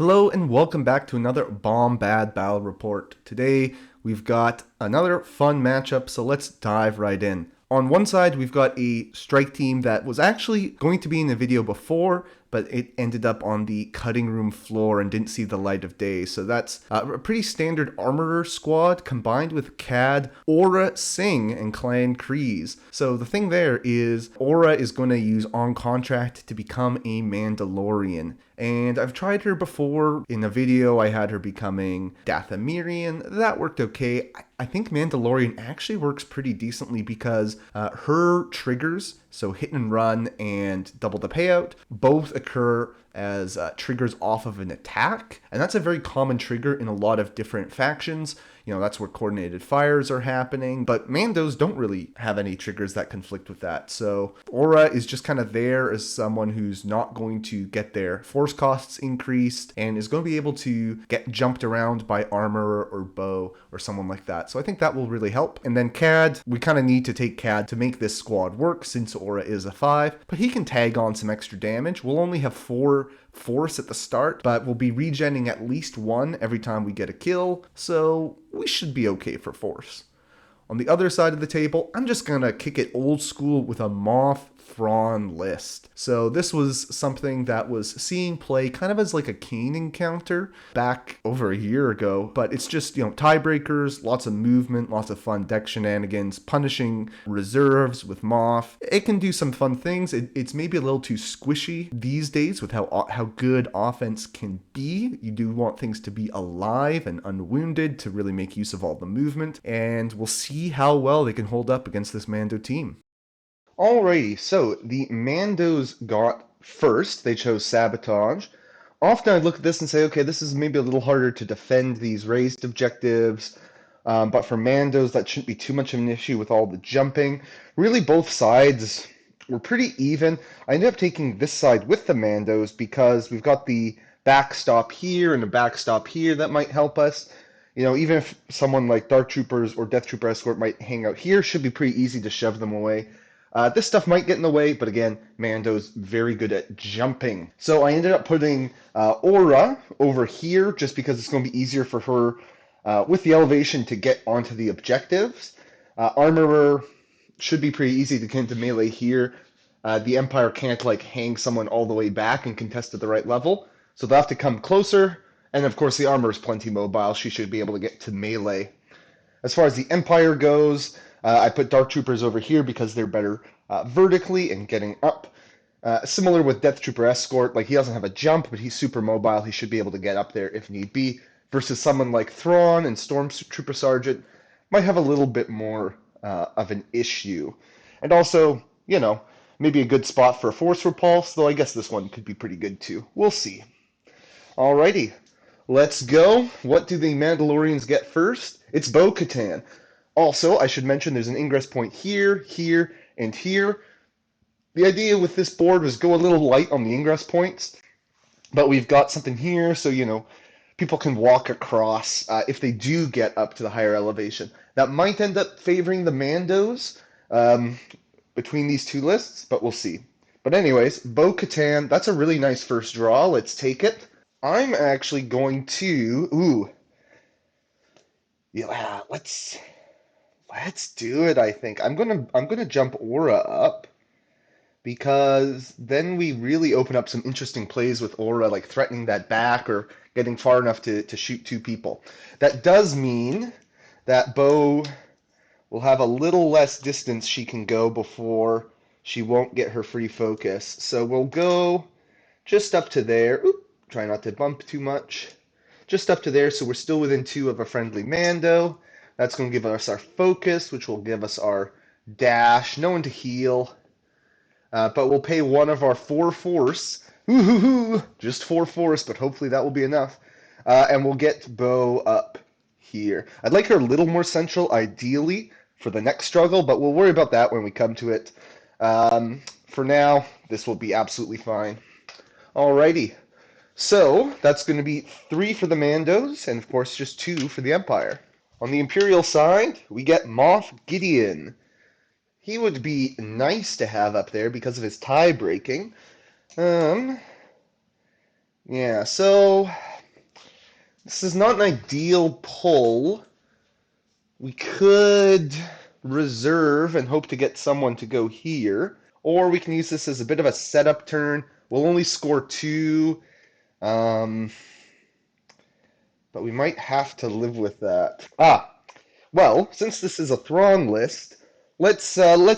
Hello and welcome back to another Bomb Bad Battle Report. Today we've got another fun matchup, so let's dive right in. On one side, we've got a strike team that was actually going to be in the video before, but it ended up on the cutting room floor and didn't see the light of day. So that's a pretty standard armorer squad combined with Cad, Aura, Singh, and Clan Kreese. So the thing there is Aura is going to use on contract to become a Mandalorian. And I've tried her before. In a video, I had her becoming Dathomirian. That worked okay. I think Mandalorian actually works pretty decently because her triggers, so hit and run and double the payout, both occur as triggers off of an attack. And that's a very common trigger in a lot of different factions. You know, that's where coordinated fires are happening. But Mandos don't really have any triggers that conflict with that. So Aura is just kind of there as someone who's not going to get their force costs increased and is going to be able to get jumped around by armor or bow or someone like that. So I think that will really help. And then Cad, we kind of need to take Cad to make this squad work since Aura is a 5. But he can tag on some extra damage. We'll only have 4 force at the start, but we'll be regenning at least 1 every time we get a kill, so we should be okay for force. On the other side of the table, I'm just gonna kick it old school with a Moth Thrawn list. So this was something that was seeing play kind of as like a Kane encounter back over a year ago, but it's just, you know, tiebreakers, lots of movement, lots of fun deck shenanigans, punishing reserves with Moth. It can do some fun things. It's maybe a little too squishy these days with how good offense can be. You do want things to be alive and unwounded to really make use of all the movement, and we'll see how well they can hold up against this Mando team. Alrighty, so the Mandos got first. They chose Sabotage. Often I look at this and say, okay, this is maybe a little harder to defend these raised objectives, but for Mandos, that shouldn't be too much of an issue with all the jumping. Really, both sides were pretty even. I ended up taking this side with the Mandos because we've got the backstop here and a backstop here that might help us. You know, even if someone like Dark Troopers or Death Trooper Escort might hang out here, should be pretty easy to shove them away. This stuff might get in the way, but again, Mando's very good at jumping. So I ended up putting Aura over here just because it's going to be easier for her with the elevation to get onto the objectives. Armorer should be pretty easy to get into melee here. The Empire can't like hang someone all the way back and contest at the right level, so they'll have to come closer. And of course, the armor is plenty mobile. She should be able to get to melee. As far as the Empire goes, I put Dark Troopers over here because they're better vertically and getting up. Similar with Death Trooper Escort, like he doesn't have a jump, but he's super mobile. He should be able to get up there if need be. Versus someone like Thrawn and Stormtrooper Sergeant might have a little bit more of an issue. And also, you know, maybe a good spot for a Force Repulse, though I guess this one could be pretty good too. We'll see. Alrighty, let's go. What do the Mandalorians get first? It's Bo-Katan. Also, I should mention there's an ingress point here, here, and here. The idea with this board was go a little light on the ingress points, but we've got something here, so, you know, people can walk across if they do get up to the higher elevation. That might end up favoring the Mandos between these two lists, but we'll see. But anyways, Bo-Katan, that's a really nice first draw. Let's take it. I'm actually going to, yeah, let's do it, I think. I'm gonna jump Aura up because then we really open up some interesting plays with Aura, like threatening that back or getting far enough to shoot 2 people. That does mean that Bo will have a little less distance she can go before she won't get her free focus. So we'll go just up to there. Oop, try not to bump too much. Just up to there, so we're still within 2 of a friendly Mando. That's going to give us our focus, which will give us our dash. No one to heal. But we'll pay 1 of our 4 force. Ooh, just 4 force, but hopefully that will be enough. And we'll get Bo up here. I'd like her a little more central, ideally, for the next struggle, but we'll worry about that when we come to it. For now, this will be absolutely fine. Alrighty. So that's going to be 3 for the Mandos, and of course just 2 for the Empire. On the Imperial side, we get Moff Gideon. He would be nice to have up there because of his tie breaking. Yeah, so This is not an ideal pull. We could reserve and hope to get someone to go here, or we can use this as a bit of a setup turn. We'll only score 2, but we might have to live with that. Well, since this is a Thrawn list, let's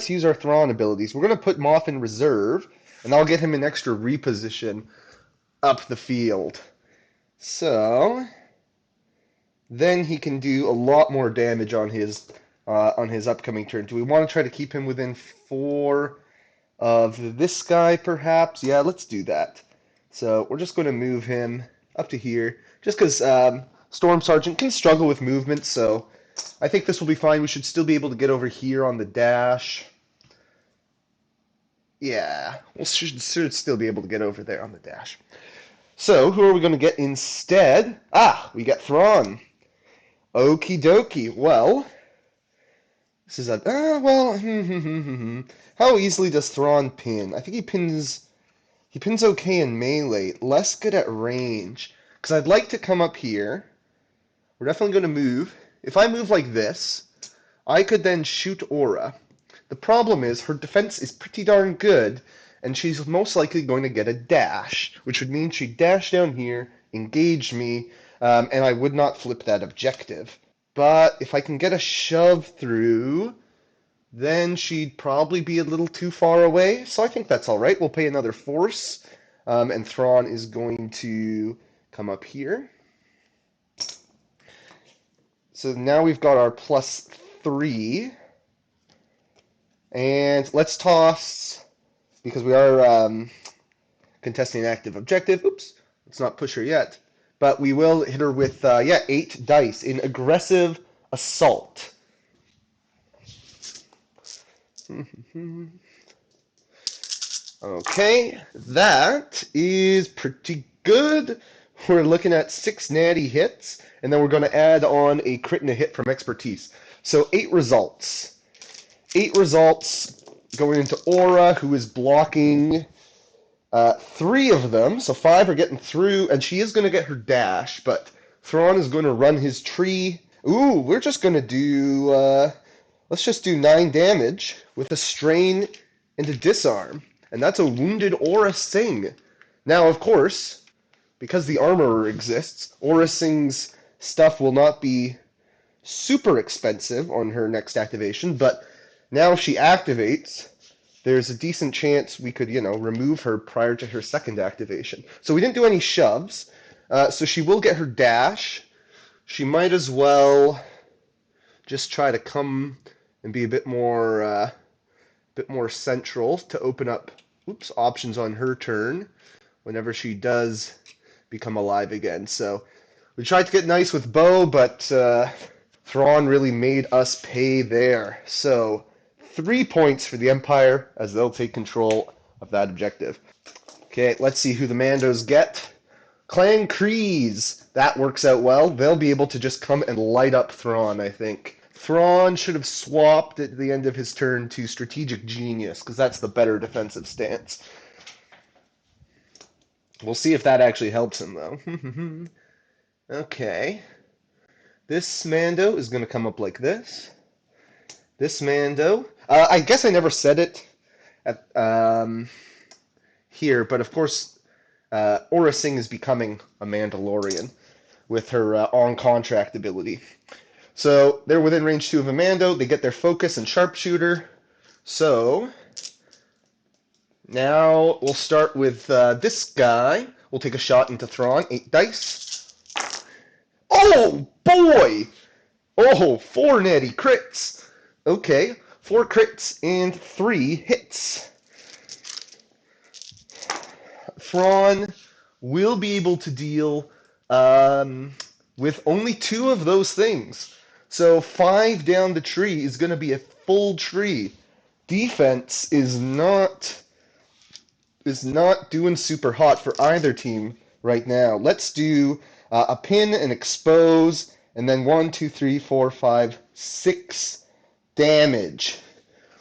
use our Thrawn abilities. We're gonna put Moff in reserve, and I'll get him an extra reposition up the field. So then he can do a lot more damage on his upcoming turn. Do we want to try to keep him within 4 of this guy, perhaps? Yeah, let's do that. So we're just going to move him up to here, just because Storm Sergeant can struggle with movement, so I think this will be fine. We should still be able to get over here on the dash. Yeah, we should still be able to get over there on the dash. So, who are we going to get instead? We got Thrawn. Okie dokie. Well, this is a... How easily does Thrawn pin? I think he pins okay in melee, less good at range. Because I'd like to come up here. We're definitely going to move. If I move like this, I could then shoot Aura. The problem is her defense is pretty darn good, and she's most likely going to get a dash, which would mean she'd dash down here, engage me, and I would not flip that objective. But if I can get a shove through, then she'd probably be a little too far away. So I think that's all right. We'll pay another force, and Thrawn is going to come up here. So now we've got our +3. And let's toss, because we are contesting an active objective. Oops, let's not push her yet. But we will hit her with, 8 dice in aggressive assault. Okay, that is pretty good. We're looking at 6 natty hits, and then we're going to add on a crit and a hit from expertise. So 8 results. 8 results going into Aura, who is blocking 3 of them. So 5 are getting through, and she is going to get her dash, but Thrawn is going to run his tree. Ooh, we're just going to do... let's just do 9 damage with a strain and a disarm. And that's a wounded Aura Sing. Now, of course, because the armorer exists, Aura Sing's stuff will not be super expensive on her next activation, but now if she activates, there's a decent chance we could, remove her prior to her second activation. So we didn't do any shoves, so she will get her dash. She might as well just try to come and be a bit more central to open up options on her turn whenever she does become alive again. So we tried to get nice with Bo, but Thrawn really made us pay there. So 3 points for the Empire as they'll take control of that objective. Okay, let's see who the Mandos get. Clan Kreese. That works out well. They'll be able to just come and light up Thrawn, I think. Thrawn should have swapped at the end of his turn to Strategic Genius, because that's the better defensive stance. We'll see if that actually helps him, though. Okay. This Mando is going to come up like this. This Mando... I guess I never said it at, here, but of course, Aura Singh is becoming a Mandalorian with her on-contract ability. So they're within range 2 of a Mando. They get their focus and sharpshooter. So now we'll start with this guy. We'll take a shot into Thrawn. 8 dice. Oh, boy! Oh, 4 natty crits. Okay, 4 crits and 3 hits. Thrawn will be able to deal with only 2 of those things. So 5 down the tree is going to be a full tree. Defense is not doing super hot for either team right now. Let's do a pin and expose, and then 1, 2, 3, 4, 5, 6 damage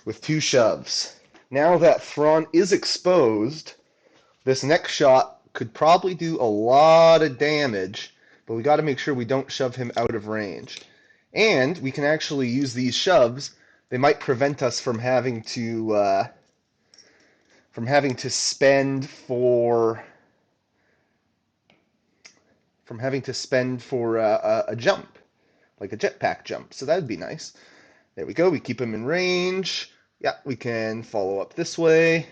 with 2 shoves. Now that Thrawn is exposed, this next shot could probably do a lot of damage but we got to make sure we don't shove him out of range. And we can actually use these shoves. They might prevent us from having to spend for a jump, like a jetpack jump. So that would be nice. There we go. We keep him in range. Yeah, we can follow up this way.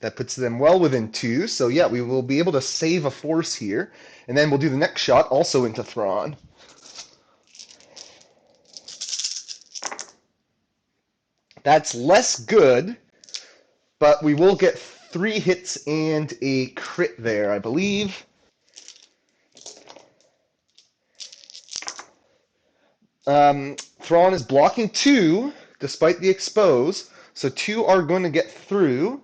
That puts them well within 2. So yeah, we will be able to save a force here. And then we'll do the next shot also into Thrawn. That's less good, but we will get 3 hits and a crit there, I believe. Thrawn is blocking 2, despite the expose. So 2 are going to get through.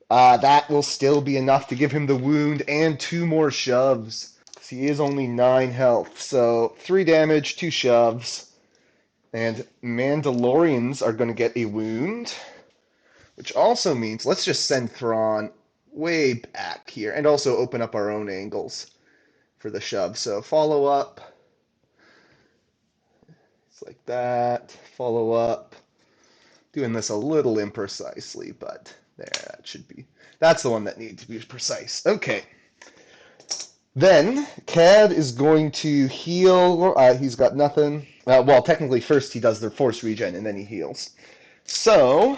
That will still be enough to give him the wound and 2 more shoves. He is only 9 health. So 3 damage, 2 shoves. And Mandalorians are going to get a wound. Which also means let's just send Thrawn way back here. And also open up our own angles for the shove. So follow up. It's like that. Follow up. Doing this a little imprecisely, but there, that should be. That's the one that needs to be precise. Okay. Then, Cad is going to heal. He's got nothing. Well, technically, first he does the force regen, and then he heals. So,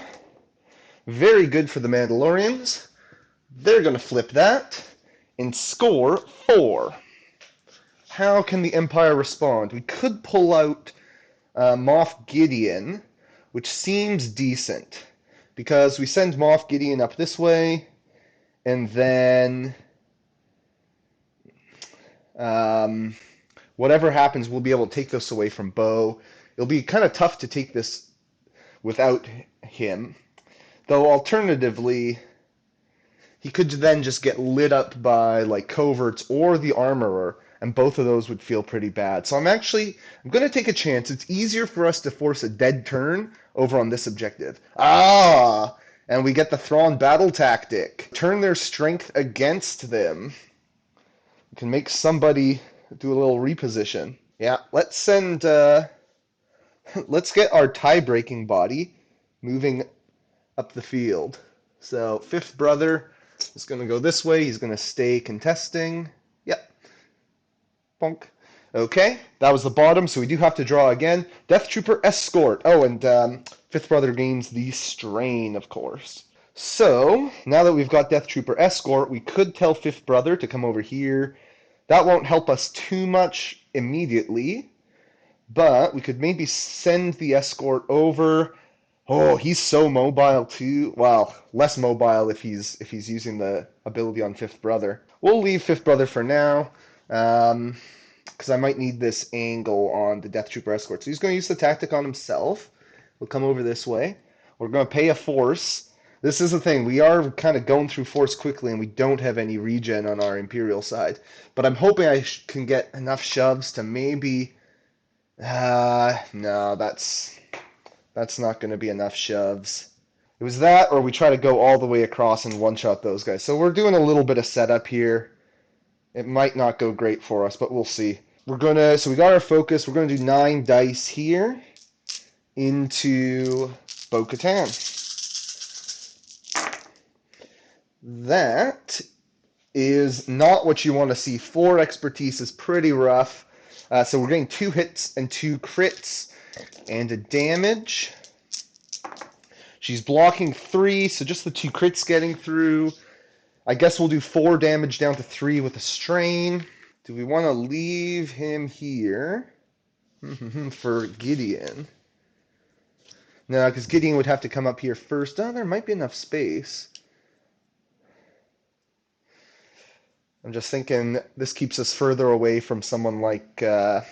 very good for the Mandalorians. They're going to flip that and score 4. How can the Empire respond? We could pull out Moff Gideon, which seems decent, because we send Moff Gideon up this way, and then whatever happens, we'll be able to take this away from Bo. It'll be kind of tough to take this without him, though alternatively, he could then just get lit up by like coverts or the armorer, and both of those would feel pretty bad. So I'm going to take a chance. It's easier for us to force a dead turn over on this objective. And we get the Thrawn battle tactic. Turn their strength against them. We can make somebody do a little reposition. Yeah, let's send, let's get our tie-breaking body moving up the field. So, 5th brother is going to go this way. He's going to stay contesting. Yep. Bonk. Okay, that was the bottom, so we do have to draw again. Death Trooper Escort. Oh, and 5th brother gains the strain, of course. So, now that we've got Death Trooper Escort, we could tell 5th brother to come over here. That won't help us too much immediately, but we could maybe send the escort over. Oh, he's so mobile too. Well, less mobile if he's using the ability on 5th brother. We'll leave 5th brother for now, because I might need this angle on the Death Trooper escort. So he's going to use the tactic on himself. We'll come over this way. We're going to pay a force. This is the thing. We are kind of going through force quickly, and we don't have any regen on our Imperial side. But I'm hoping I can get enough shoves to maybe... no, that's not going to be enough shoves. It was that, or we try to go all the way across and one-shot those guys. So we're doing a little bit of setup here. It might not go great for us, but we'll see. So we got our focus. We're going to do 9 dice here into Bo-Katan. That is not what you want to see. 4 expertise is pretty rough. So we're getting 2 hits and 2 crits and a damage. She's blocking 3, so just the 2 crits getting through. I guess we'll do 4 damage down to 3 with a strain. Do we want to leave him here for Gideon? No, because Gideon would have to come up here first. Oh, there might be enough space. I'm just thinking this keeps us further away from someone like the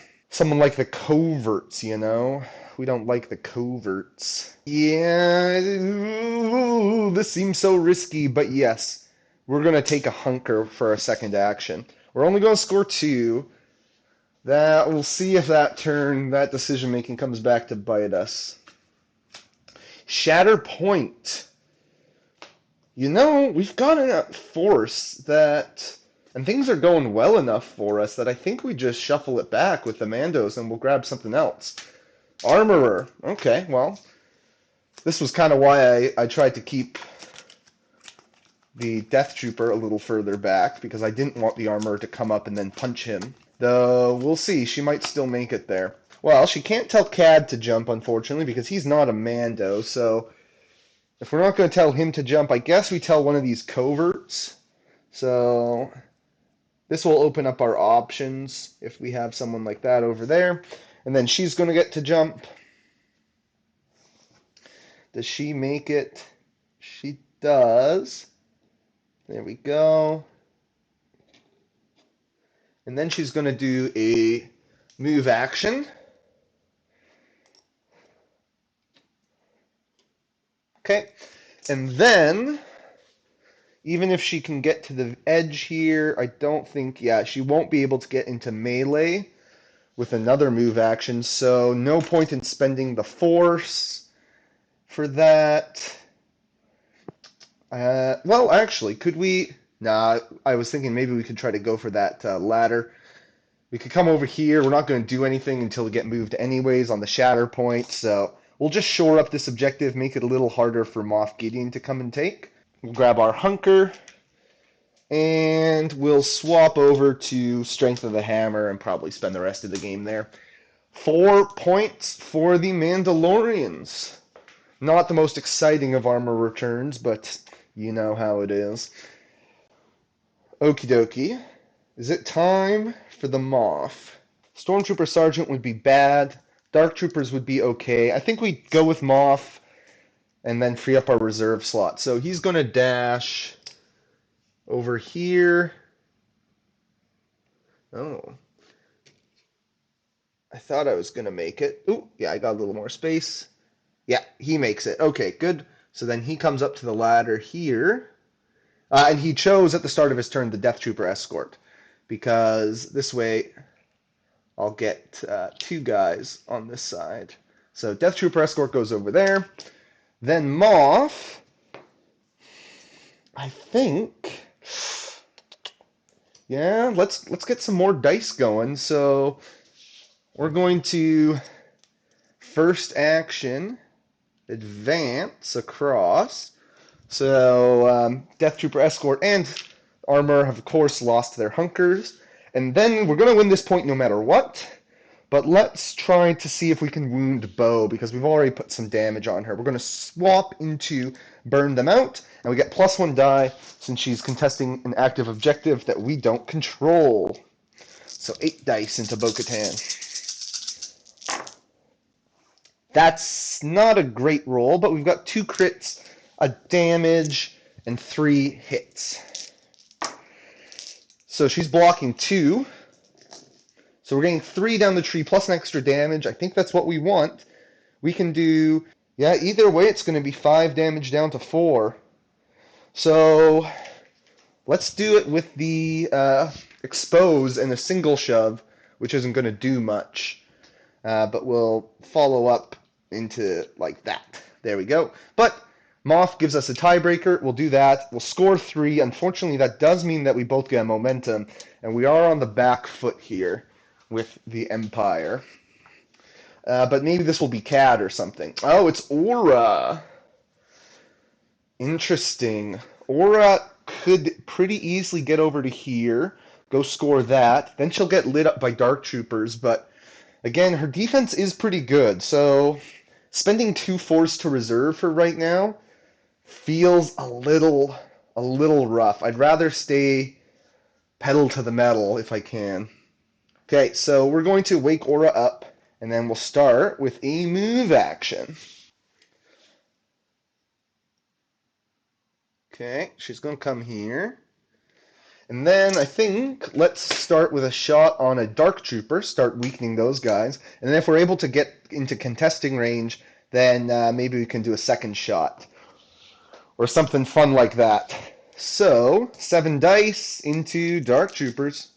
coverts, you know? We don't like the coverts. Yeah, ooh, this seems so risky, but yes, we're going to take a hunker for our second action. We're only going to score 2. We'll see if that decision-making comes back to bite us. Shatterpoint. You know, we've got enough force that And things are going well enough for us that I think we just shuffle it back with the Mandos and we'll grab something else. Armorer. Okay, well, this was kind of why I tried to keep the Death Trooper a little further back, because I didn't want the Armorer to come up and then punch him. Though, we'll see. She might still make it there. Well, she can't tell Cad to jump, unfortunately, because he's not a Mando, so if we're not going to tell him to jump, I guess we tell one of these coverts. So this will open up our options if we have someone like that over there. And then she's going to get to jump. Does she make it? She does. There we go. And then she's going to do a move action. Okay. And then, even if she can get to the edge here, I don't think, yeah, she won't be able to get into melee with another move action, so no point in spending the force for that. Well, actually, could we? Nah, I was thinking maybe we could try to go for that ladder. We could come over here. We're not going to do anything until we get moved anyways on the Shatterpoint, so we'll just shore up this objective, make it a little harder for Moff Gideon to come and take. We'll grab our hunker, and we'll swap over to Strength of the Hammer and probably spend the rest of the game there. 4 points for the Mandalorians. Not the most exciting of armor returns, but you know how it is. Okie dokie. Is it time for the Moff? Stormtrooper Sergeant would be bad. Dark Troopers would be okay. I think we go with Moff and then free up our reserve slot. So he's going to dash over here. Oh. I thought I was going to make it. Ooh, yeah, I got a little more space. Yeah, he makes it. Okay, good. So then he comes up to the ladder here. And he chose at the start of his turn the Death Trooper escort, because this way I'll get 2 guys on this side. So Death Trooper escort goes over there. Then Moff, I think, yeah, let's get some more dice going. So we're going to first action advance across. So Death Trooper escort and armor have of course lost their hunkers, and then we're going to win this point no matter what. But let's try to see if we can wound Bo, because we've already put some damage on her. We're going to swap into burn them out, and we get +1 die since she's contesting an active objective that we don't control. So 8 dice into Bo-Katan. That's not a great roll, but we've got 2 crits, a damage, and 3 hits. So she's blocking 2. So we're getting 3 down the tree plus an extra damage. I think that's what we want. We can do, yeah, either way it's going to be 5 damage down to 4. So let's do it with the expose and a single shove, which isn't going to do much. But we'll follow up into like that. There we go. But Moff gives us a tiebreaker. We'll do that. We'll score 3. Unfortunately, that does mean that we both get momentum, and we are on the back foot here with the Empire. But maybe this will be Cad or something. Oh, it's Aura. Interesting. Aura could pretty easily get over to here, go score that. Then she'll get lit up by Dark Troopers, but again, her defense is pretty good, so spending 2 force to reserve her right now feels a little rough. I'd rather stay pedal to the metal if I can. Okay, so we're going to wake Aura up, and then we'll start with a move action. Okay, she's going to come here. And then I think let's start with a shot on a Dark Trooper, start weakening those guys. And then if we're able to get into contesting range, then maybe we can do a second shot. Or something fun like that. So, 7 dice into Dark Troopers.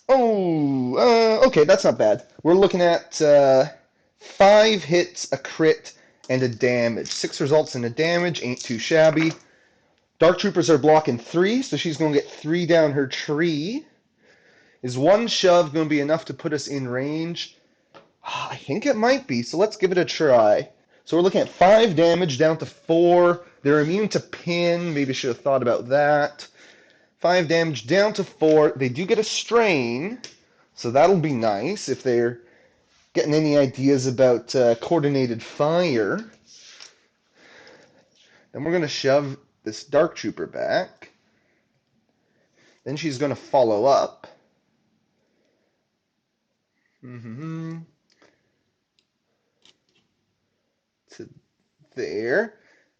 Oh, okay, that's not bad. We're looking at 5 hits, a crit, and a damage. 6 results in a damage, ain't too shabby. Dark Troopers are blocking 3, so she's going to get 3 down her tree. Is one shove going to be enough to put us in range? I think it might be, so let's give it a try. So we're looking at 5 damage down to 4. They're immune to pin. Maybe I should have thought about that. 5 damage down to 4. They do get a strain, so that'll be nice if they're getting any ideas about coordinated fire. Then we're going to shove this Dark Trooper back. Then she's going to follow up. To there.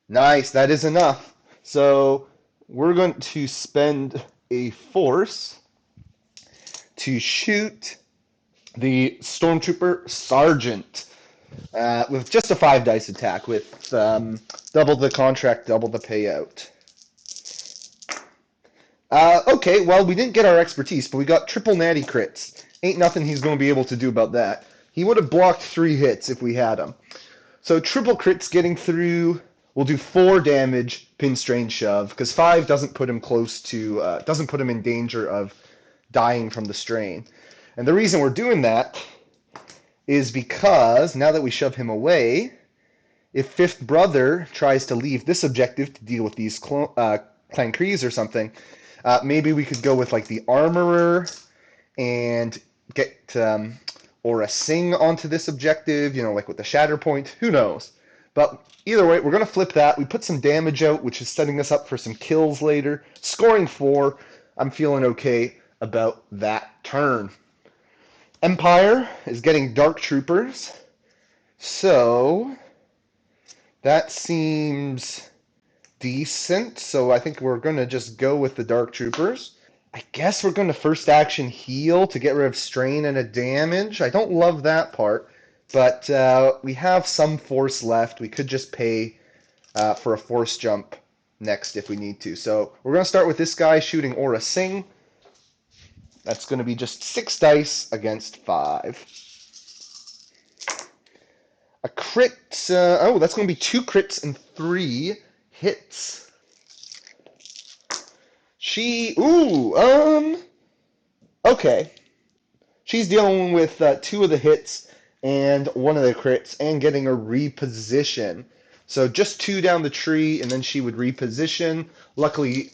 Nice, that is enough. So we're going to spend a force to shoot the Stormtrooper Sergeant with just a 5 dice attack with double the contract, double the payout. Okay, well, we didn't get our expertise, but we got triple natty crits. Ain't nothing he's going to be able to do about that. He would have blocked 3 hits if we had him. So triple crits getting through will do 4 damage, pin, strain, shove, because 5 doesn't put him doesn't put him in danger of dying from the strain. And the reason we're doing that is because now that we shove him away, if Fifth Brother tries to leave this objective to deal with these Clan Krees or something, maybe we could go with like the Armorer and get Aura Singh onto this objective, like with the Shatterpoint. Who knows? But either way, we're going to flip that. We put some damage out, which is setting us up for some kills later. Scoring 4. I'm feeling okay about that turn. Empire is getting Dark Troopers. So that seems decent. So I think we're going to just go with the Dark Troopers. I guess we're going to first action heal to get rid of strain and a damage. I don't love that part, but we have some force left. We could just pay for a force jump next if we need to. So we're going to start with this guy shooting Aura Singh. That's going to be just 6 dice against 5. A crit, that's going to be 2 crits and 3 hits. Okay. She's dealing with 2 of the hits and 1 of the crits and getting a reposition. So just 2 down the tree and then she would reposition. Luckily,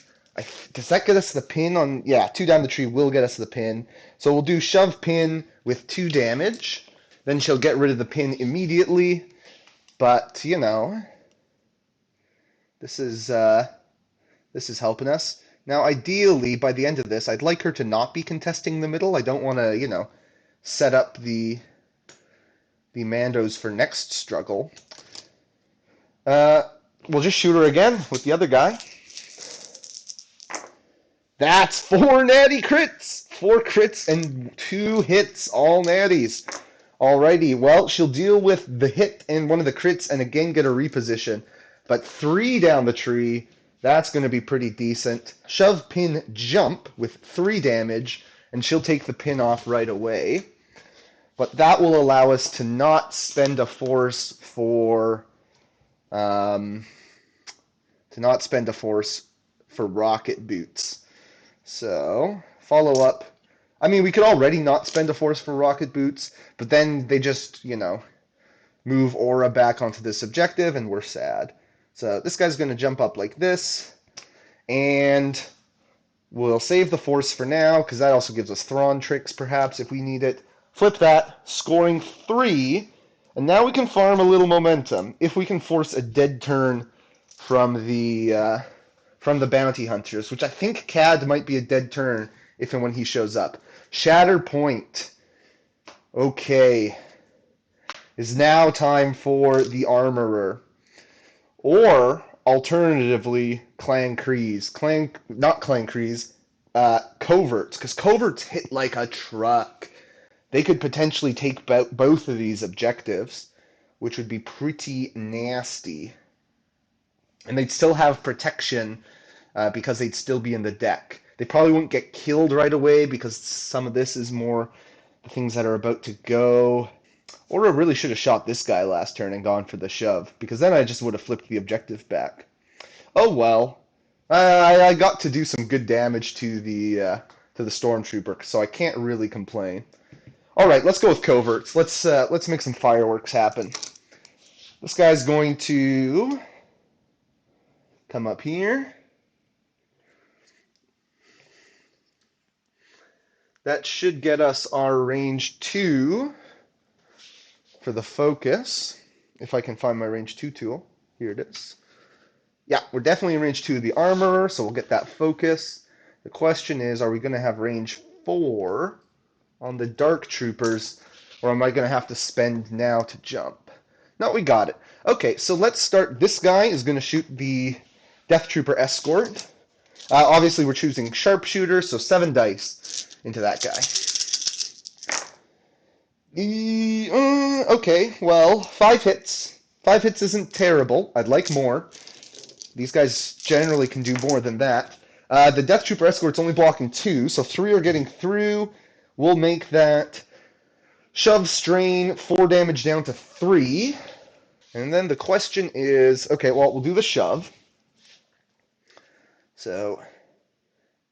does that get us the pin on? Yeah, 2 down the tree will get us the pin. So we'll do shove pin with 2 damage. Then she'll get rid of the pin immediately. But, this is helping us. Now, ideally, by the end of this, I'd like her to not be contesting the middle. I don't want to, set up the Mandos for next struggle. We'll just shoot her again with the other guy. That's 4 natty crits! 4 crits and 2 hits, all natties. Alrighty, well, she'll deal with the hit and 1 of the crits and again get a reposition. But 3 down the tree, that's going to be pretty decent. Shove, pin, jump with 3 damage, and she'll take the pin off right away. But that will allow us to not spend a force for rocket boots. So follow up. I mean, we could already not spend a force for rocket boots, but then they just move Aura back onto this objective, and we're sad. So this guy's going to jump up like this, and we'll save the force for now, because that also gives us Thrawn tricks, perhaps, if we need it. Flip that, scoring 3, and now we can farm a little momentum. If we can force a dead turn from the bounty hunters, which I think Cad might be a dead turn if and when he shows up. Shatterpoint. Okay. Is now time for the Armorer. Or, alternatively, Clan Krees. Coverts. Because Coverts hit like a truck. They could potentially take both of these objectives, which would be pretty nasty. And they'd still have protection because they'd still be in the deck. They probably wouldn't get killed right away because some of this is more the things that are about to go. Or I really should have shot this guy last turn and gone for the shove, because then I just would have flipped the objective back. Oh well. I got to do some good damage to the stormtrooper, so I can't really complain. All right, let's go with coverts. Let's make some fireworks happen. This guy's going to come up here. That should get us our range 2 for the focus. If I can find my range 2 tool. Here it is. Yeah, we're definitely in range 2 of the armor, so we'll get that focus. The question is, are we going to have range 4 on the dark troopers, or am I going to have to spend now to jump? No, we got it. Okay, so let's start. This guy is going to shoot the Death Trooper escort. Obviously, we're choosing sharpshooter, so 7 dice into that guy. Okay, well, 5 hits. 5 hits isn't terrible. I'd like more. These guys generally can do more than that. The Death Trooper escort's only blocking 2, so 3 are getting through. We'll make that shove, strain, 4 damage down to 3. And then the question is, okay, well, we'll do the shove. So,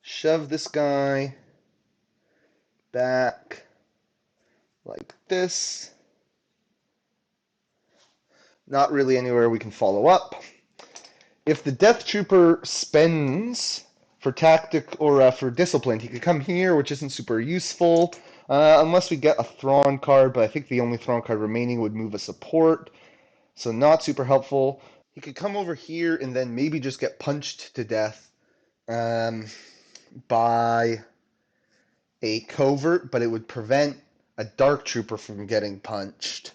shove this guy back like this. Not really anywhere we can follow up. If the Death Trooper spends for tactic or for discipline, he could come here, which isn't super useful, unless we get a Thrawn card, but I think the only Thrawn card remaining would move a support, so not super helpful. He could come over here and then maybe just get punched to death by a covert, but it would prevent a Dark Trooper from getting punched.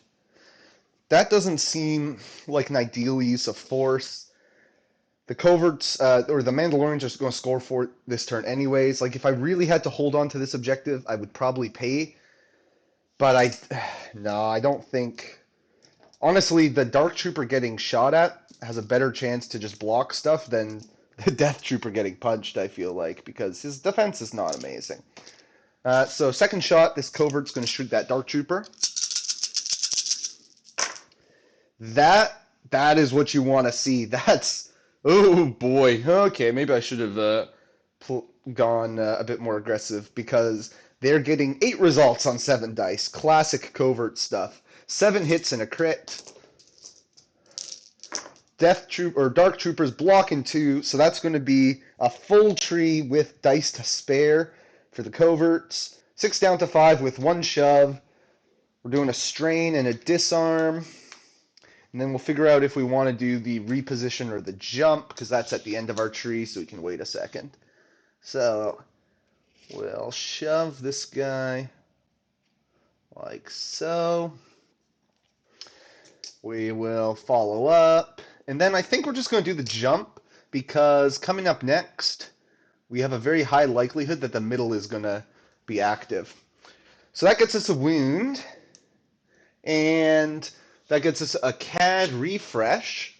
That doesn't seem like an ideal use of force. The coverts, or the Mandalorians are going to score for this turn anyways. Like, if I really had to hold on to this objective, I would probably pay. But no, I don't think... Honestly, the Dark Trooper getting shot at has a better chance to just block stuff than the Death Trooper getting punched, I feel like, because his defense is not amazing. So second shot, this covert's going to shoot that Dark Trooper. That is what you want to see. That's... Oh boy. Okay, maybe I should have gone a bit more aggressive, because they're getting 8 results on 7 dice. Classic covert stuff. 7 hits and a crit. Dark Troopers blocking 2, so that's going to be a full tree with dice to spare for the coverts. 6 down to 5 with 1 shove. We're doing a strain and a disarm. And then we'll figure out if we want to do the reposition or the jump, because that's at the end of our tree, so we can wait a second. So we'll shove this guy like so. We will follow up. And then I think we're just going to do the jump, because coming up next, we have a very high likelihood that the middle is going to be active. So that gets us a wound, and that gets us a CAD refresh,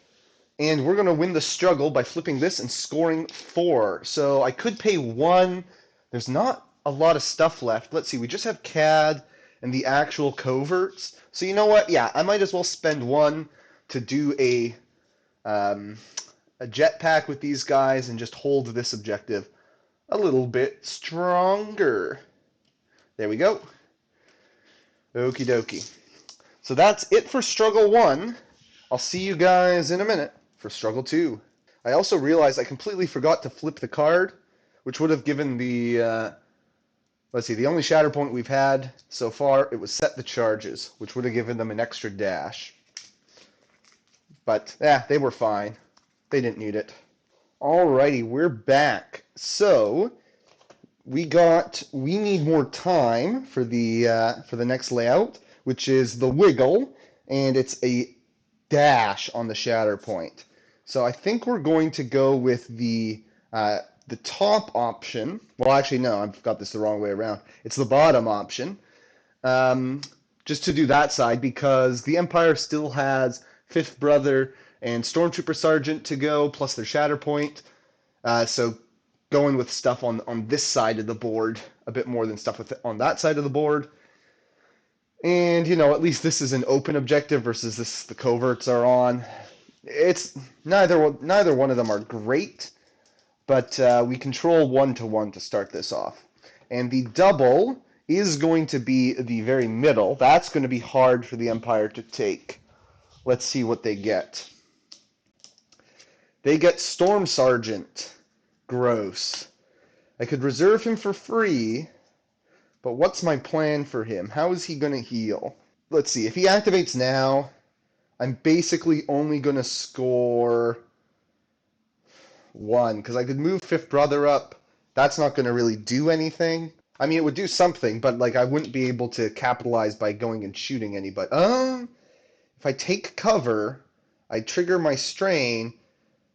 and we're going to win the struggle by flipping this and scoring 4. So I could pay 1. There's not a lot of stuff left. Let's see, we just have CAD and the actual coverts. So you know what? Yeah, I might as well spend 1 to do a jetpack with these guys and just hold this objective a little bit stronger. There we go. Okie dokie. So that's it for Struggle 1. I'll see you guys in a minute for Struggle 2. I also realized I completely forgot to flip the card, which would have given the, let's see, the only Shatterpoint we've had so far, it was Set the Charges, which would have given them an extra dash. But, they were fine. They didn't need it. Alrighty, we're back. So, we need more time for the next layout, which is the wiggle, and it's a dash on the Shatterpoint. So I think we're going to go with the top option. Well, actually, no, I've got this the wrong way around. It's the bottom option, just to do that side, because the Empire still has Fifth Brother and Stormtrooper Sergeant to go, plus their Shatterpoint. So going with stuff on this side of the board a bit more than stuff on that side of the board. And, at least this is an open objective versus the coverts are on. It's neither one of them are great, but we control 1-1 to start this off. And the double is going to be the very middle. That's going to be hard for the Empire to take. Let's see what they get. They get Storm Sergeant. Gross. I could reserve him for free, but what's my plan for him? How is he going to heal? Let's see. If he activates now, I'm basically only going to score 1, because I could move Fifth Brother up. That's not going to really do anything. I mean, it would do something, but like I wouldn't be able to capitalize by going and shooting anybody. If I take cover, I trigger my strain,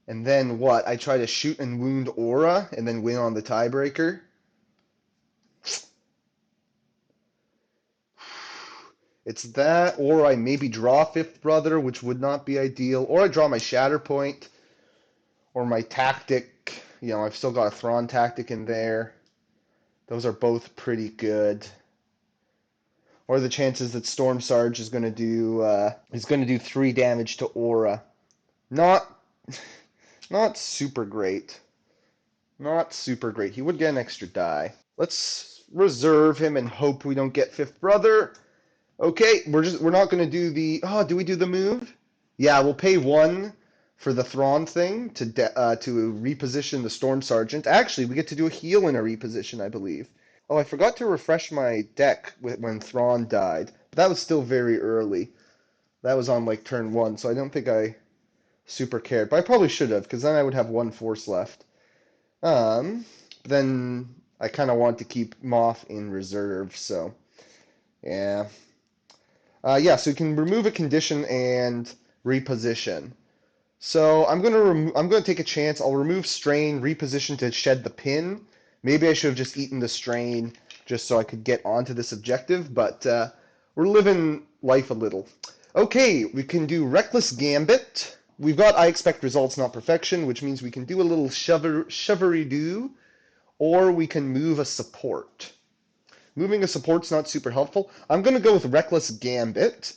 and then what? I try to shoot and wound Aura, and then win on the tiebreaker? It's that, or I maybe draw Fifth Brother, which would not be ideal, or I draw my Shatterpoint, or my tactic. You know, I've still got a Thrawn tactic in there. Those are both pretty good. Or the chances that Storm Sarge is going to do 3 damage to Aura. Not super great. Not super great. He would get an extra die. Let's reserve him and hope we don't get Fifth Brother. Okay, we're not going to do the... Oh, do we do the move? Yeah, we'll pay 1 for the Thrawn thing to reposition the Storm Sergeant. Actually, we get to do a heal in a reposition, I believe. Oh, I forgot to refresh my deck when Thrawn died. But that was still very early. That was on like turn 1, so I don't think I super cared. But I probably should have, because then I would have 1 force left. Then I kind of want to keep Moff in reserve, so yeah. So you can remove a condition and reposition. So I'm gonna take a chance. I'll remove strain, reposition to shed the pin. Maybe I should have just eaten the strain just so I could get onto this objective, but we're living life a little. Okay, we can do Reckless Gambit. We've got I expect results, not perfection, which means we can do a little shovery-do, or we can move a support. Moving a support's not super helpful. I'm going to go with Reckless Gambit.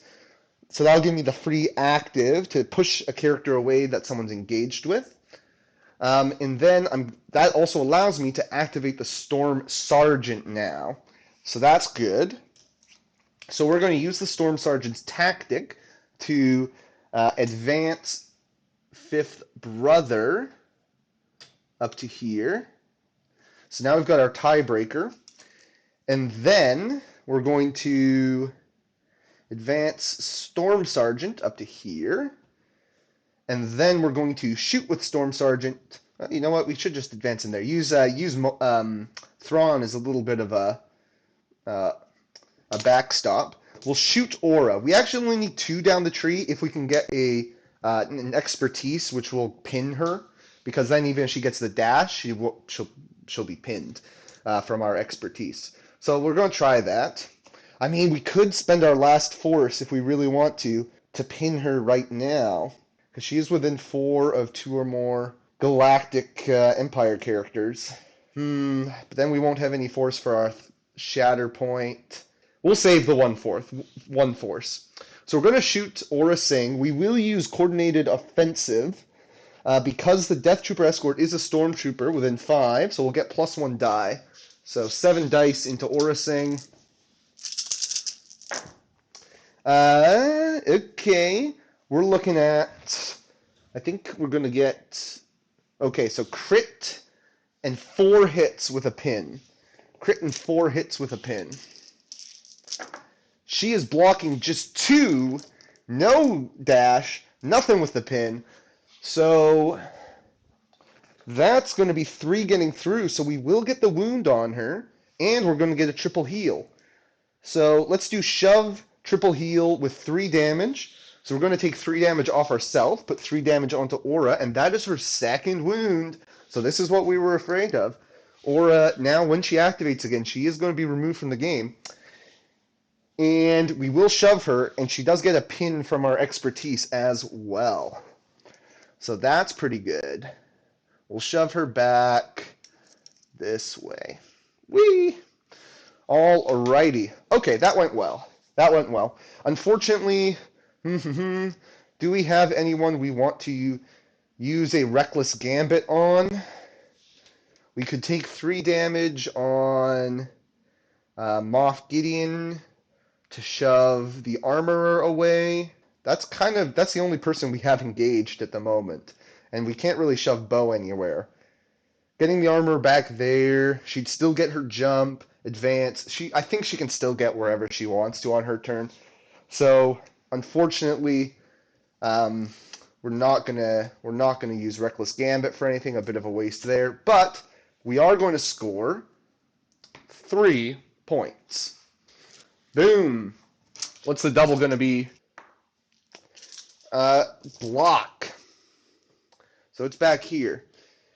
So that'll give me the free active to push a character away that someone's engaged with. And then that also allows me to activate the Storm Sergeant now. So that's good. So we're going to use the Storm Sergeant's tactic to advance Fifth Brother up to here. So now we've got our tiebreaker. And then we're going to advance Storm Sergeant up to here. And then we're going to shoot with Storm Sergeant. You know what? We should just advance in there. Use Thrawn as a little bit of a backstop. We'll shoot Aura. We actually only need 2 down the tree if we can get an expertise, which will pin her. Because then even if she gets the dash, she'll be pinned from our expertise. So we're going to try that. I mean, we could spend our last force if we really want to pin her right now. Because she is within 4 of 2 or more galactic Empire characters. But then we won't have any force for our Shatterpoint. We'll save the 1 force. So we're going to shoot Aura Singh. We will use Coordinated Offensive. Because the Death Trooper Escort is a Stormtrooper within 5, so we'll get +1 die. So 7 dice into Aura Singh. Okay. We're looking at... I think we're going to get... Okay, so crit and 4 hits with a pin. Crit and 4 hits with a pin. She is blocking just 2. No dash. Nothing with the pin. So... that's going to be 3 getting through, so we will get the wound on her, and we're going to get a triple heal. So let's do shove, triple heal with 3 damage. So we're going to take 3 damage off ourselves, put 3 damage onto Aura, and that is her 2nd wound. So this is what we were afraid of. Aura, now when she activates again, she is going to be removed from the game. And we will shove her, and she does get a pin from our expertise as well. So that's pretty good. We'll shove her back this way. Whee! Alrighty. Okay, that went well. Unfortunately, do we have anyone we want to use a Reckless Gambit on? We could take 3 damage on Moff Gideon to shove the armorer away. That's the only person we have engaged at the moment, and we can't really shove Bo anywhere. Getting the armorer back there, she'd still get her jump, advance. I think she can still get wherever she wants to on her turn. So unfortunately, um, we're not gonna use Reckless Gambit for anything. A bit of a waste there, but we are going to score 3 points. Boom. What's the double going to be? Block. So it's back here.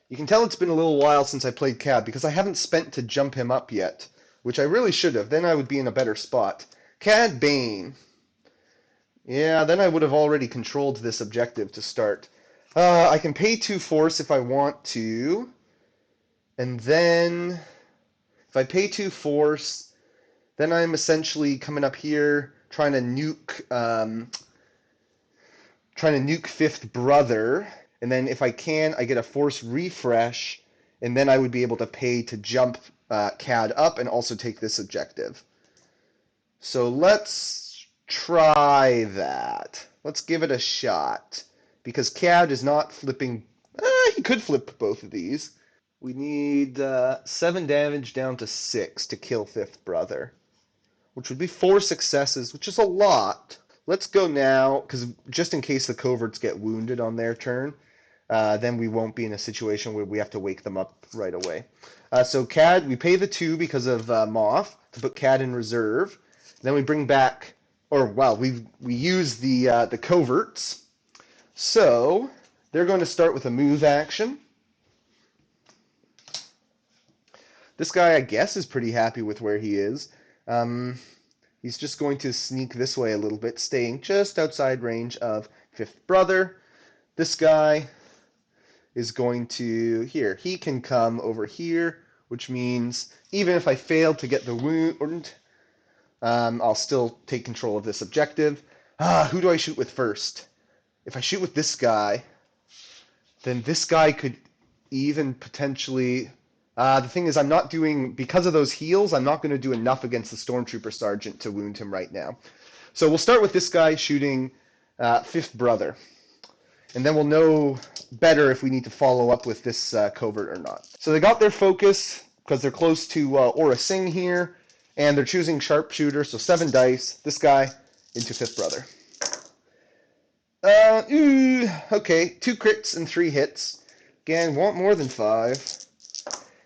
You can tell it's been a little while since I played Cad because I haven't spent to jump him up yet, which I really should have. Then I would be in a better spot. Cad Bane. Yeah, then I would have already controlled this objective to start. I can pay 2 force if I want to, and then if I pay 2 force, then I'm essentially coming up here trying to nuke Fifth Brother, and then if I can, I get a force refresh, and then I would be able to pay to jump Cad up and also take this objective. So let's try that. Let's give it a shot, because Cad is not flipping. He could flip both of these. We need 7 damage down to 6 to kill Fifth Brother, which would be 4 successes, which is a lot. Let's go now, because just in case the coverts get wounded on their turn, then we won't be in a situation where we have to wake them up right away. So Cad, we pay the 2 because of Moth to put Cad in reserve. Then we bring back, we use the coverts. So they're going to start with a move action. This guy, I guess, is pretty happy with where he is. He's just going to sneak this way a little bit, staying just outside range of Fifth Brother. This guy is going to, here, he can come over here, which means even if I fail to get the wound, I'll still take control of this objective. Who do I shoot with first? If I shoot with this guy, then this guy could even potentially... the thing is, because of those heals, I'm not going to do enough against the Stormtrooper Sergeant to wound him right now. So we'll start with this guy shooting Fifth Brother. And then we'll know better if we need to follow up with this covert or not. So they got their focus because they're close to Aura Singh here. And they're choosing Sharpshooter, so 7 dice. This guy into Fifth Brother. Okay, 2 crits and 3 hits. Again, want more than 5.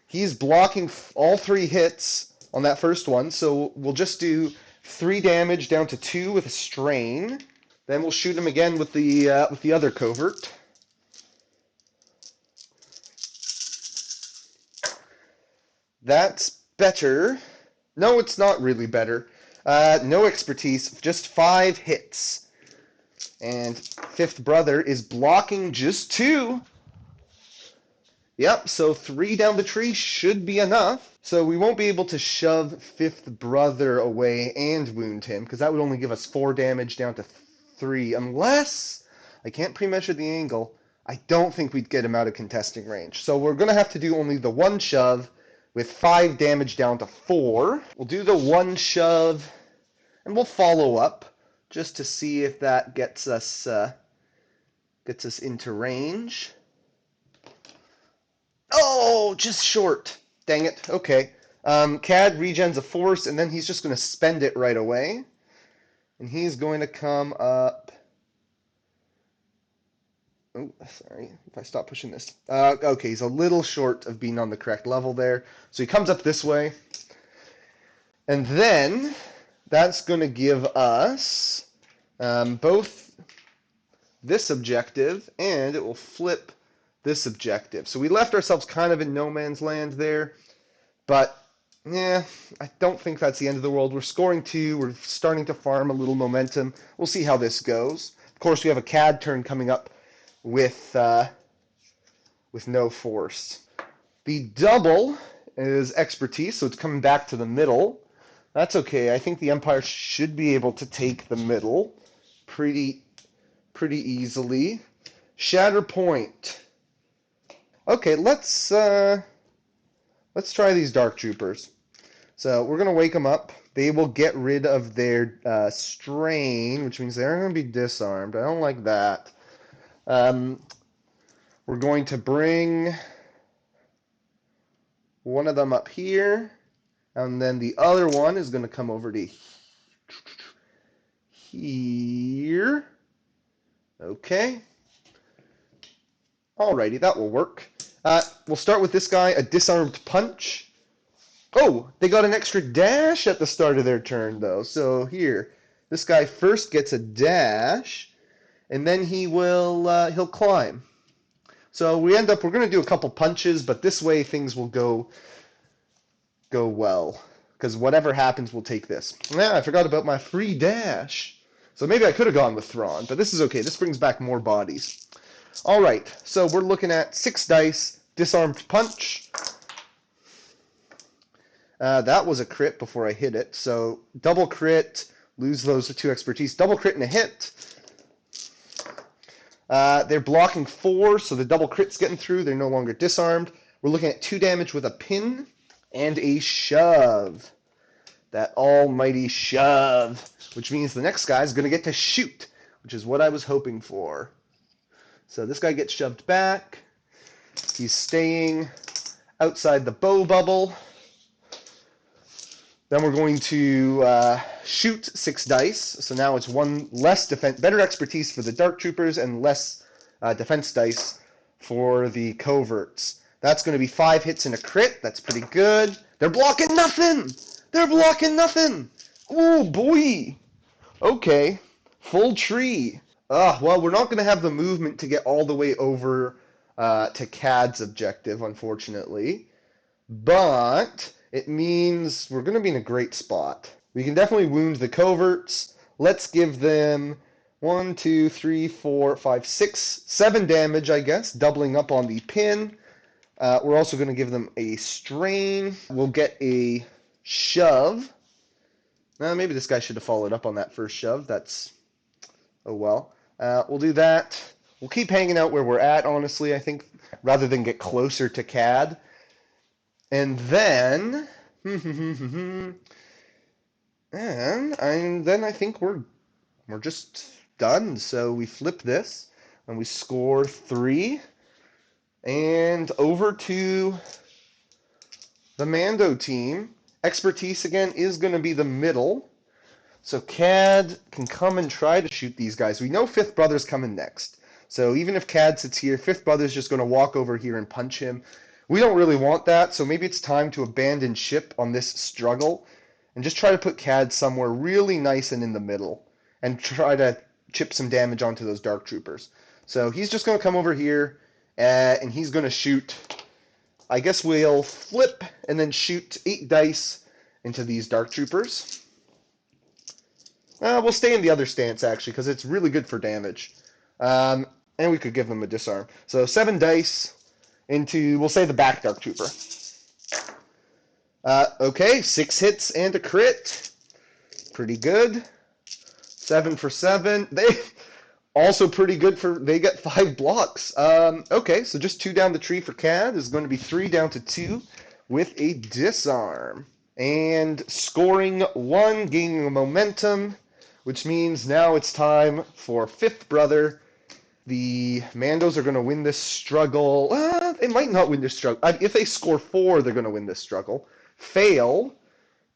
He's blocking all 3 hits on that first one, so we'll just do 3 damage down to 2 with a strain. Then we'll shoot him again with the other covert. That's better. No, it's not really better. No expertise, just 5 hits. And Fifth Brother is blocking just 2. Yep, so 3 down the tree should be enough. So we won't be able to shove Fifth Brother away and wound him, because that would only give us 4 damage down to 3, unless I can't pre-measure the angle. I don't think we'd get him out of contesting range. So we're going to have to do only the 1 shove with 5 damage down to 4. We'll do the 1 shove, and we'll follow up just to see if that gets us into range. Oh, just short. Dang it. Okay. Cad regens a force, and then he's just going to spend it right away. And he's going to come up... Oh, sorry. If I stop pushing this. Okay, he's a little short of being on the correct level there. So he comes up this way. And then that's going to give us both this objective, and it will flip this objective. So we left ourselves kind of in no man's land there, but yeah, I don't think that's the end of the world. We're scoring 2. We're starting to farm a little momentum. We'll see how this goes. Of course, we have a Cad turn coming up with no force. The double is expertise, so it's coming back to the middle. That's okay. I think the Empire should be able to take the middle pretty easily. Shatterpoint. Okay, let's Let's try these Dark Troopers. So we're going to wake them up. They will get rid of their strain, which means they're going to be disarmed. I don't like that. We're going to bring one of them up here, and then the other one is going to come over to here. Okay. Alrighty, that will work. We'll start with this guy, a disarmed punch. Oh, they got an extra dash at the start of their turn, though. So here, this guy first gets a dash, and then he'll climb. So we're going to do a couple punches, but this way things will go well. Because whatever happens, we'll take this. Yeah, I forgot about my free dash. So maybe I could have gone with Thrawn, but this is okay. This brings back more bodies. All right, so we're looking at 6 dice, disarmed punch. That was a crit before I hit it. So double crit, lose those 2 expertise. Double crit and a hit. They're blocking 4, so the double crit's getting through. They're no longer disarmed. We're looking at 2 damage with a pin and a shove. That almighty shove, which means the next guy's going to get to shoot, which is what I was hoping for. So this guy gets shoved back. He's staying outside the bow bubble. Then we're going to shoot 6 dice. So now it's 1 less defense, better expertise for the Dark Troopers and less defense dice for the coverts. That's going to be 5 hits and a crit. That's pretty good. They're blocking nothing. They're blocking nothing. Oh boy. Okay. Full tree. Well, we're not going to have the movement to get all the way over to Cad's objective, unfortunately. But it means we're going to be in a great spot. We can definitely wound the coverts. Let's give them 1, 2, 3, 4, 5, 6, 7 damage, I guess, doubling up on the pin. We're also going to give them a strain. We'll get a shove. Maybe this guy should have followed up on that first shove. Oh well. We'll do that. We'll keep hanging out where we're at, honestly, I think, rather than get closer to Cad. And then, and then I think we're just done. So we flip this, and we score 3, and over to the Mando team. Expertise again is going to be the middle. So Cad can come and try to shoot these guys. We know Fifth Brother's coming next. So even if Cad sits here, Fifth Brother's just going to walk over here and punch him. We don't really want that, so maybe it's time to abandon ship on this struggle and just try to put Cad somewhere really nice and in the middle and try to chip some damage onto those Dark Troopers. So he's just going to come over here and he's going to shoot. I guess we'll flip and then shoot 8 dice into these Dark Troopers. We'll stay in the other stance, actually, because it's really good for damage. And we could give them a disarm. So 7 dice into, we'll say, the back Dark Trooper. Okay, 6 hits and a crit. Pretty good. 7 for 7. They also pretty good for, they get 5 blocks. Okay, so just 2 down the tree for Cad is going to be 3 down to 2 with a disarm. And scoring 1, gaining momentum, which means now it's time for Fifth Brother. The Mandos are going to win this struggle. They might not win this struggle. If they score 4, they're going to win this struggle. Fail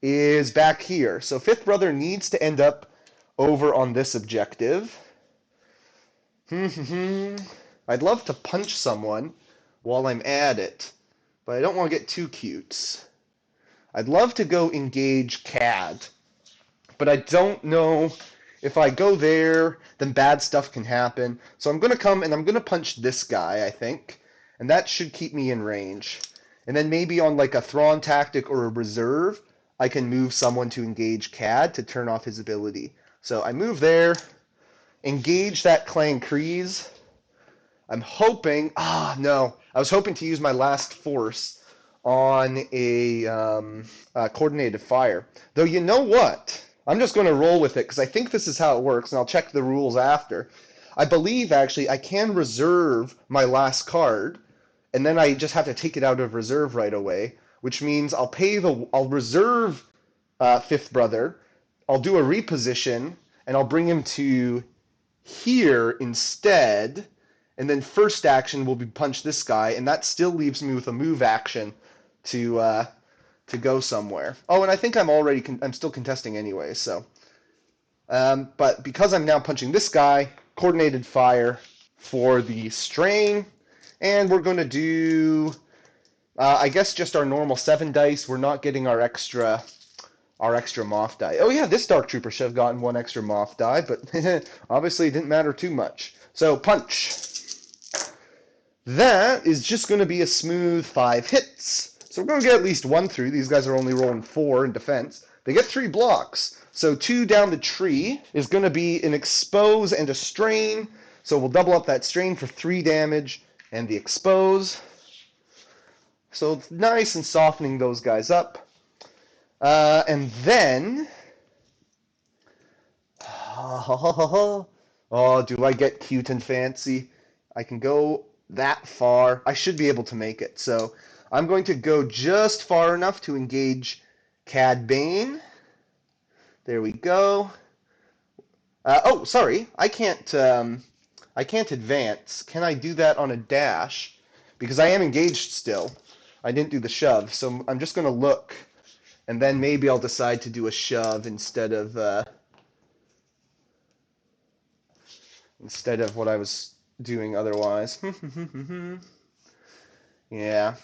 is back here. So Fifth Brother needs to end up over on this objective. I'd love to punch someone while I'm at it, but I don't want to get too cute. I'd love to go engage Cad, but I don't know if I go there, then bad stuff can happen. So I'm going to come and I'm going to punch this guy, I think, and that should keep me in range. And then maybe on like a Thrawn tactic or a reserve, I can move someone to engage Cad to turn off his ability. So I move there, engage that Clan Kryze. I'm hoping, no, I was hoping to use my last force on a coordinated fire. Though you know what? I'm just going to roll with it because I think this is how it works, and I'll check the rules after. I believe, actually, I can reserve my last card, and then I just have to take it out of reserve right away, which means I'll reserve Fifth Brother. I'll do a reposition, and I'll bring him to here instead. And then first action will be punch this guy, and that still leaves me with a move action to go somewhere. Oh, and I think I'm still contesting anyway. So, but because I'm now punching this guy, coordinated fire for the strain, and we're going to do, I guess, just our normal 7 dice. We're not getting our extra Moth die. Oh yeah, this Dark Trooper should have gotten 1 extra Moth die, but obviously it didn't matter too much. So punch. That is just going to be a smooth 5 hits. So we're going to get at least 1 through. These guys are only rolling 4 in defense. They get 3 blocks. So 2 down the tree is going to be an expose and a strain. So we'll double up that strain for 3 damage and the expose. So it's nice and softening those guys up. And then... Oh, do I get cute and fancy? I can go that far. I should be able to make it. So I'm going to go just far enough to engage Cad Bane. There we go. Oh, sorry. I can't advance. Can I do that on a dash? Because I am engaged still. I didn't do the shove, so I'm just going to look, and then maybe I'll decide to do a shove instead of what I was doing otherwise. Yeah.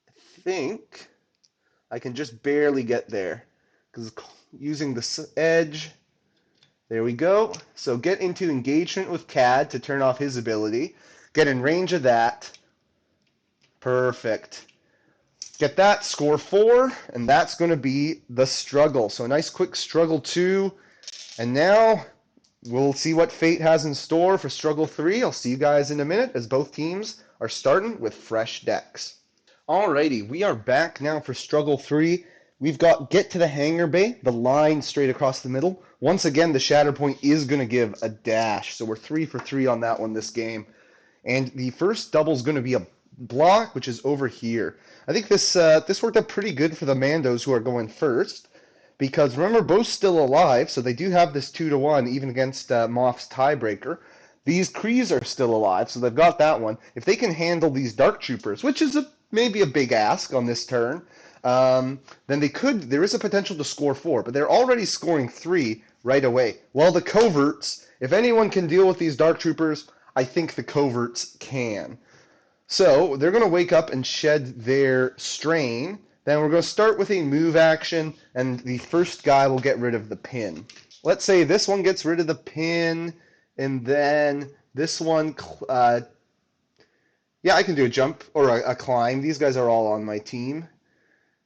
I think I can just barely get there because using the edge. There we go. So get into engagement with Cad to turn off his ability. Get in range of that. Perfect. Get that, score 4, and that's going to be the struggle. So a nice quick struggle 2. And now we'll see what fate has in store for struggle 3. I'll see you guys in a minute as both teams are starting with fresh decks. Alrighty, we are back now for struggle 3. We've got Get to the Hangar Bay, the line straight across the middle. Once again, the Shatterpoint is going to give a dash, so we're 3 for 3 on that one this game. And the first double is going to be a block, which is over here. I think this worked out pretty good for the Mandos who are going first, because remember, both still alive, so they do have this 2-1 even against Moff's tiebreaker. These Krees are still alive, so they've got that one. If they can handle these Dark Troopers, which is maybe a big ask on this turn, then there is a potential to score 4, but they're already scoring 3 right away. Well, the Coverts, if anyone can deal with these Dark Troopers, I think the Coverts can. So they're going to wake up and shed their strain. Then we're going to start with a move action, and the first guy will get rid of the pin. Let's say this one gets rid of the pin, and then this one, yeah, I can do a jump or a climb. These guys are all on my team.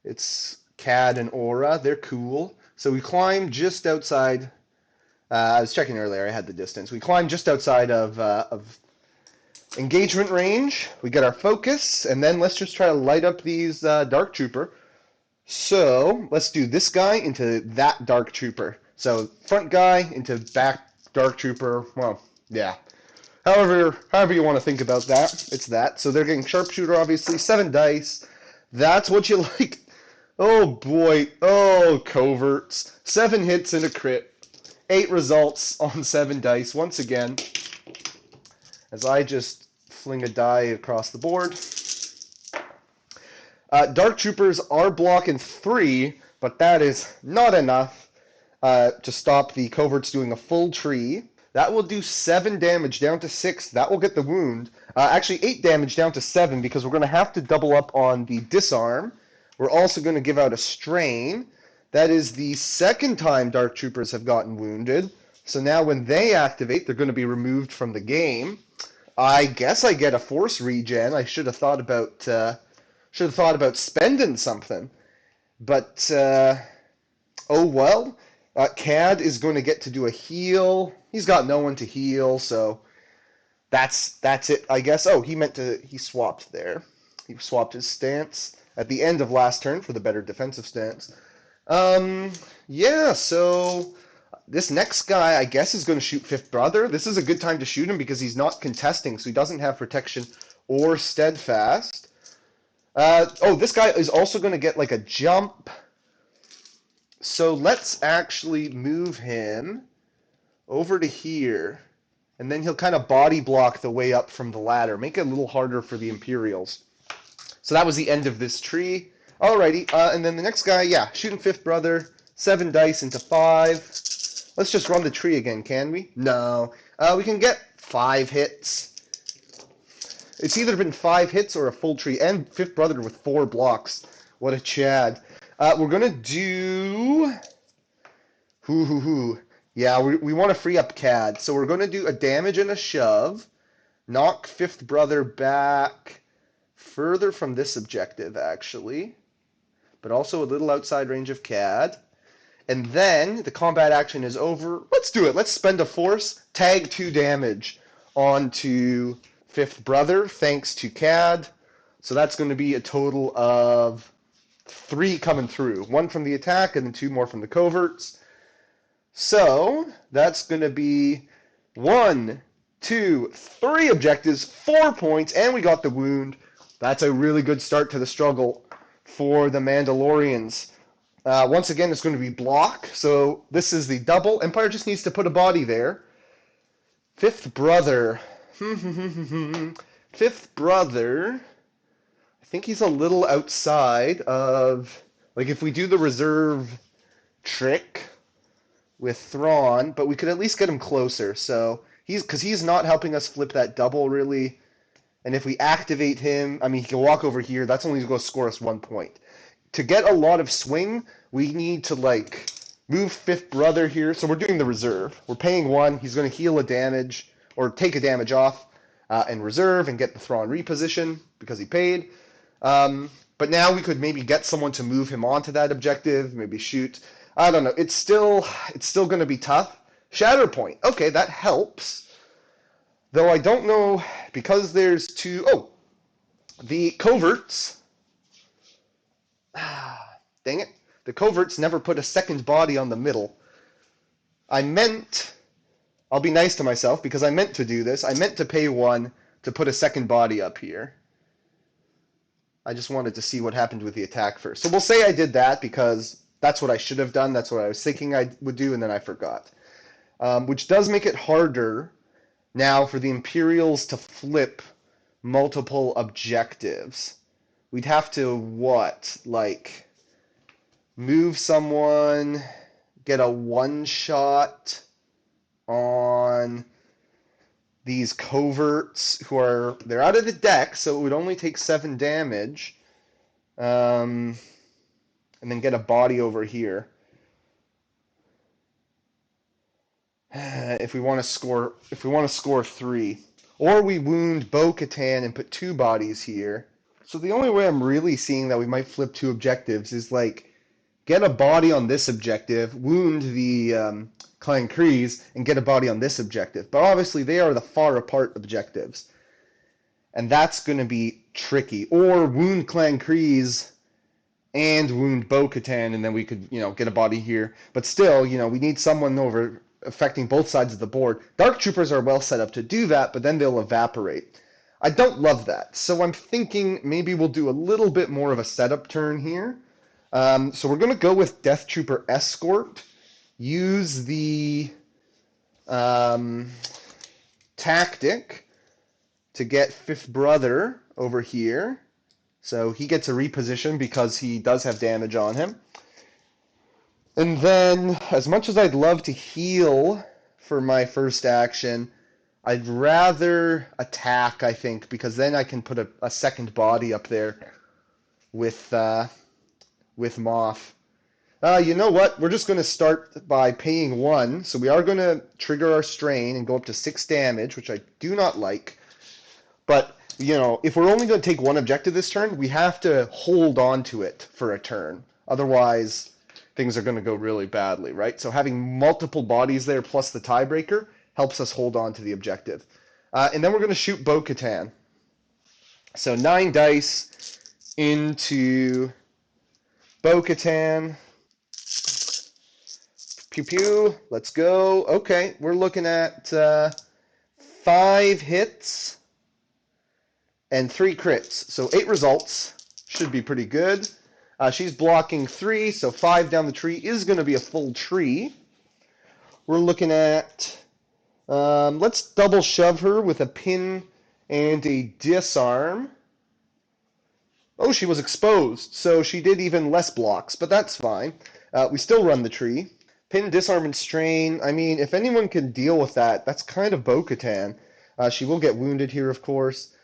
It's Cad and Aura. They're cool. So we climb just outside. I was checking earlier. I had the distance. We climb just outside of engagement range. We get our focus, and then let's just try to light up these Dark Trooper. So let's do this guy into that Dark Trooper. So front guy into back Dark Trooper. Well, yeah. However you want to think about that, it's that. So they're getting Sharpshooter, obviously. 7 dice. That's what you like. Oh boy. Oh, Coverts. 7 hits and a crit. 8 results on 7 dice once again. As I just fling a die across the board. Dark Troopers are blocking 3, but that is not enough to stop the Coverts doing a full tree. That will do 7 damage down to 6. That will get the wound. Actually, 8 damage down to 7 because we're going to have to double up on the disarm. We're also going to give out a strain. That is the second time Dark Troopers have gotten wounded. So now when they activate, they're going to be removed from the game. I guess I get a force regen. I should have thought about spending something. But oh well. Cad is going to get to do a heal. He's got no one to heal, so that's it, I guess. Oh, he swapped there. He swapped his stance at the end of last turn for the better defensive stance. Yeah, so This next guy, I guess, is going to shoot Fifth Brother. This is a good time to shoot him because he's not contesting, so he doesn't have protection or steadfast. Oh, this guy is also going to get like a jump. So let's actually move him over to here. And then he'll kind of body block the way up from the ladder. Make it a little harder for the Imperials. So that was the end of this tree. Alrighty, and then the next guy, yeah, shooting Fifth Brother. 7 dice into 5. Let's just run the tree again, can we? No. We can get 5 hits. It's either been 5 hits or a full tree. And Fifth Brother with 4 blocks. What a Chad. We're going to do... Yeah, we want to free up CAD. So we're going to do a damage and a shove. Knock Fifth Brother back further from this objective, actually. But also a little outside range of CAD. And then the combat action is over. Let's do it. Let's spend a force. Tag 2 damage onto Fifth Brother, thanks to CAD. So that's going to be a total of 3 coming through. 1 from the attack and then 2 more from the coverts. So that's going to be 1, 2, 3 objectives, 4 points, and we got the wound. That's a really good start to the struggle for the Mandalorians. Once again, it's going to be block. So this is the double. Empire just needs to put a body there. Fifth Brother. Fifth Brother. I think he's a little outside of... Like, if we do the reserve trick with Thrawn, but we could at least get him closer. So, because he's not helping us flip that double, really. And if we activate him, I mean, he can walk over here. That's only going to score us 1 point. To get a lot of swing, we need to, like, move Fifth Brother here. So we're doing the reserve. We're paying 1. He's going to heal a damage, or take a damage off, and reserve, and get the Thrawn reposition, because he paid. But now we could maybe get someone to move him onto that objective, maybe shoot. I don't know. It's still going to be tough. Shatterpoint. Okay, that helps. Though I don't know, because there's 2... Oh, the coverts... Dang it. The coverts never put a second body on the middle. I'll be nice to myself because I meant to do this. I meant to pay 1 to put a second body up here. I just wanted to see what happened with the attack first. So we'll say I did that because that's what I should have done. That's what I was thinking I would do, and then I forgot. Which does make it harder now for the Imperials to flip multiple objectives. We'd have to, move someone, get a one-shot on these coverts they're out of the deck, so it would only take 7 damage, and then get a body over here. If we want to score 3, or we wound Bo-Katan and put 2 bodies here. So the only way I'm really seeing that we might flip 2 objectives is get a body on this objective, wound the Clan Kryze, and get a body on this objective. But obviously they are the far apart objectives. And that's going to be tricky. Or wound Clan Kryze and wound Bo-Katan, and then we could, get a body here. But still, we need someone over affecting both sides of the board. Dark Troopers are well set up to do that, but then they'll evaporate. I don't love that. So I'm thinking maybe we'll do a little bit more of a setup turn here. So we're going to go with Death Trooper Escort. Use the tactic to get Fifth Brother over here. So he gets a reposition because he does have damage on him. And then, as much as I'd love to heal for my first action, I'd rather attack, I think, because then I can put a second body up there with Moff. You know what? We're just going to start by paying 1. So we are going to trigger our strain and go up to 6 damage, which I do not like. But, if we're only going to take 1 objective this turn, we have to hold on to it for a turn. Otherwise, things are going to go really badly, right? So having multiple bodies there plus the tiebreaker helps us hold on to the objective. And then we're going to shoot Bo-Katan. So 9 dice into Bo-Katan. Pew pew. Let's go. Okay, we're looking at 5 hits and 3 crits. So 8 results. Should be pretty good. She's blocking 3, so 5 down the tree is going to be a full tree. We're looking at, let's double shove her with a pin and a disarm. Oh, she was exposed, so she did even less blocks, but that's fine. We still run the tree. Pin, disarm, and strain. I mean, if anyone can deal with that, that's kind of Bo-Katan. She will get wounded here, of course.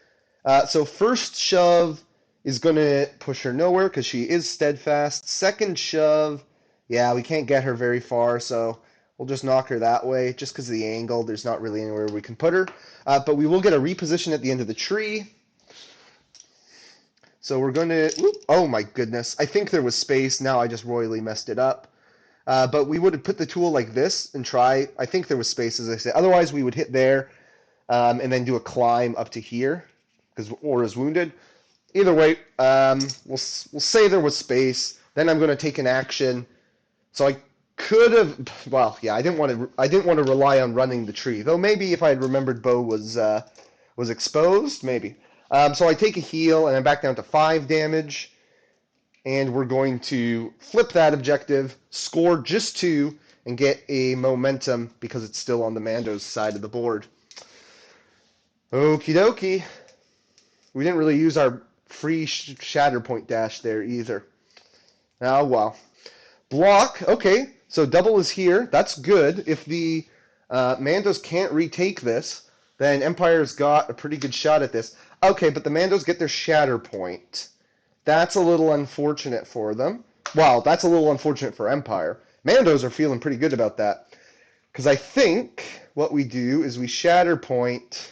So first shove is going to push her nowhere because she is steadfast. Second shove, yeah, we can't get her very far, so we'll just knock her that way. Just because of the angle, there's not really anywhere we can put her. But we will get a reposition at the end of the tree. So we're going to... Oh my goodness. I think there was space. Now I just royally messed it up. But we would have put the tool like this and try... I think there was space, as I said. Otherwise, we would hit there and then do a climb up to here because Aura's wounded. Either way, we'll say there was space. Then I'm going to take an action. So I could have... Well, yeah, I didn't want to rely on running the tree. Though maybe if I had remembered Bo was exposed, maybe. So I take a heal, and I'm back down to 5 damage. And we're going to flip that objective, score just 2, and get a momentum because it's still on the Mando's side of the board. Okie dokie. We didn't really use our free Shatterpoint dash there either. Oh, well. Block. Okay, so double is here. That's good. If the Mandos can't retake this, then Empire's got a pretty good shot at this. Okay, but the Mandos get their Shatterpoint. That's a little unfortunate for them. Well, that's a little unfortunate for Empire. Mandos are feeling pretty good about that. Because I think what we do is we Shatterpoint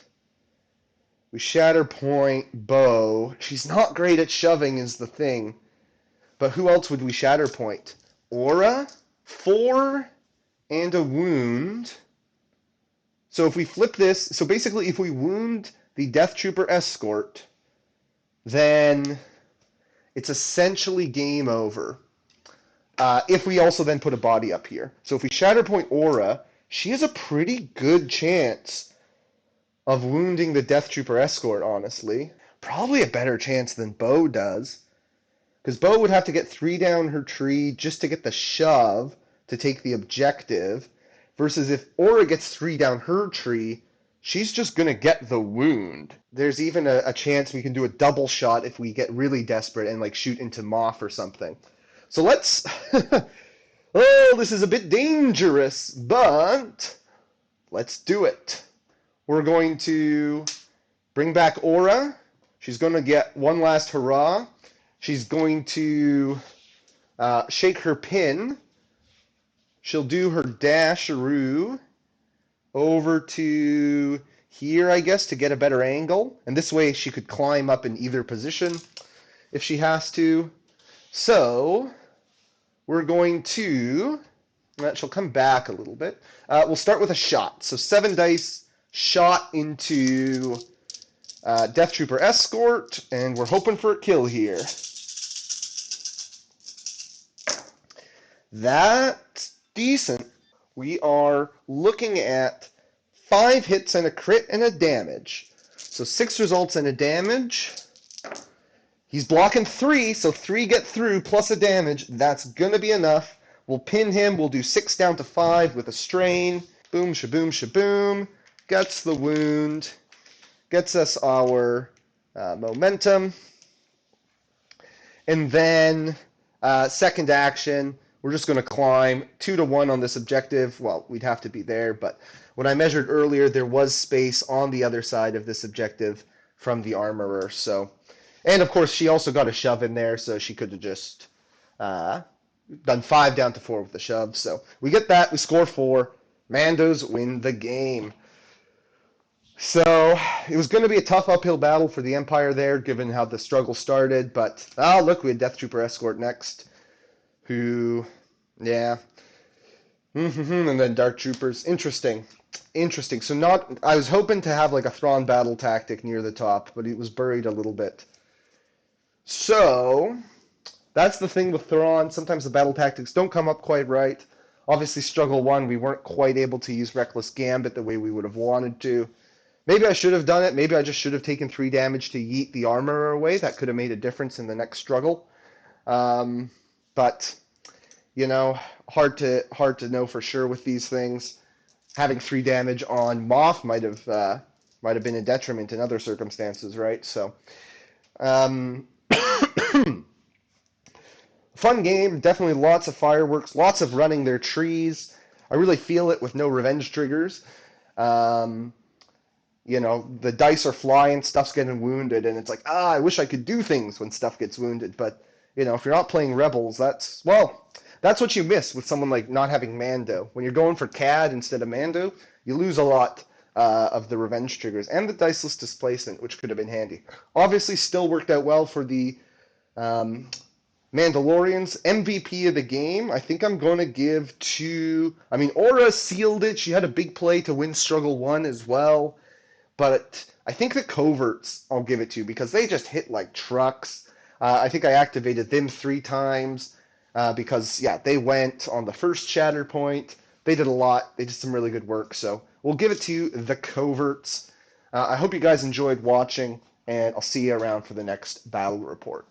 Bo. She's not great at shoving is the thing. But who else would we Shatterpoint? Aura, 4, and a wound. So if we flip this, so basically if we wound the Death Trooper escort, then it's essentially game over. If we also then put a body up here. So if we Shatterpoint Aura, she has a pretty good chance of wounding the Death Trooper escort, honestly. Probably a better chance than Bo does. Because Bo would have to get 3 down her tree just to get the shove to take the objective. Versus if Aura gets 3 down her tree, she's just going to get the wound. There's even a chance we can do a double shot if we get really desperate and like shoot into Moff or something. So let's... Oh, this is a bit dangerous, but let's do it. We're going to bring back Aura. She's going to get one last hurrah. She's going to shake her pin. She'll do her dasharoo over to here, I guess, to get a better angle. And this way she could climb up in either position if she has to. So we're going to... she'll come back a little bit. We'll start with a shot. So 7 dice, shot into Death Trooper escort, and we're hoping for a kill here. That's decent. We are looking at 5 hits and a crit and a damage. So 6 results and a damage. He's blocking 3, so 3 get through plus a damage. That's going to be enough. We'll pin him. We'll do 6 down to 5 with a strain. Boom, shaboom, shaboom. Gets the wound. Gets us our momentum. And then second action, we're just going to climb 2 to 1 on this objective. Well, we'd have to be there, but when I measured earlier, there was space on the other side of this objective from the armorer. So, and of course, she also got a shove in there, so she could have just done 5 down to 4 with the shove. So we get that. We score 4. Mandos win the game. So it was going to be a tough uphill battle for the Empire there, given how the struggle started. But, look, we had Death Trooper escort next. Who, yeah. And then Dark Troopers. Interesting. So I was hoping to have like a Thrawn battle tactic near the top, but it was buried a little bit. So, that's the thing with Thrawn. Sometimes the battle tactics don't come up quite right. Obviously, Struggle 1, we weren't quite able to use Reckless Gambit the way we would have wanted to. Maybe I should have done it. Maybe I just should have taken 3 damage to yeet the armorer away. That could have made a difference in the next struggle. Um, but you know, hard to know for sure with these things. Having 3 damage on Moth might have been a detriment in other circumstances, right? So, um, fun game. Definitely lots of fireworks, lots of running their trees. I really feel it with no revenge triggers. Um, the dice are flying, stuff's getting wounded, and it's like, I wish I could do things when stuff gets wounded. But, if you're not playing Rebels, that's what you miss with someone like not having Mando. When you're going for CAD instead of Mando, you lose a lot of the revenge triggers and the diceless displacement, which could have been handy. Obviously, still worked out well for the um, Mandalorians. MVP of the game, I think I'm going to give to. I mean, Aura sealed it. She had a big play to win Struggle 1 as well. But I think the coverts I'll give it to because they just hit like trucks. I think I activated them 3 times because, yeah, they went on the first Shatterpoint. They did a lot. They did some really good work. So we'll give it to the coverts. I hope you guys enjoyed watching, and I'll see you around for the next battle report.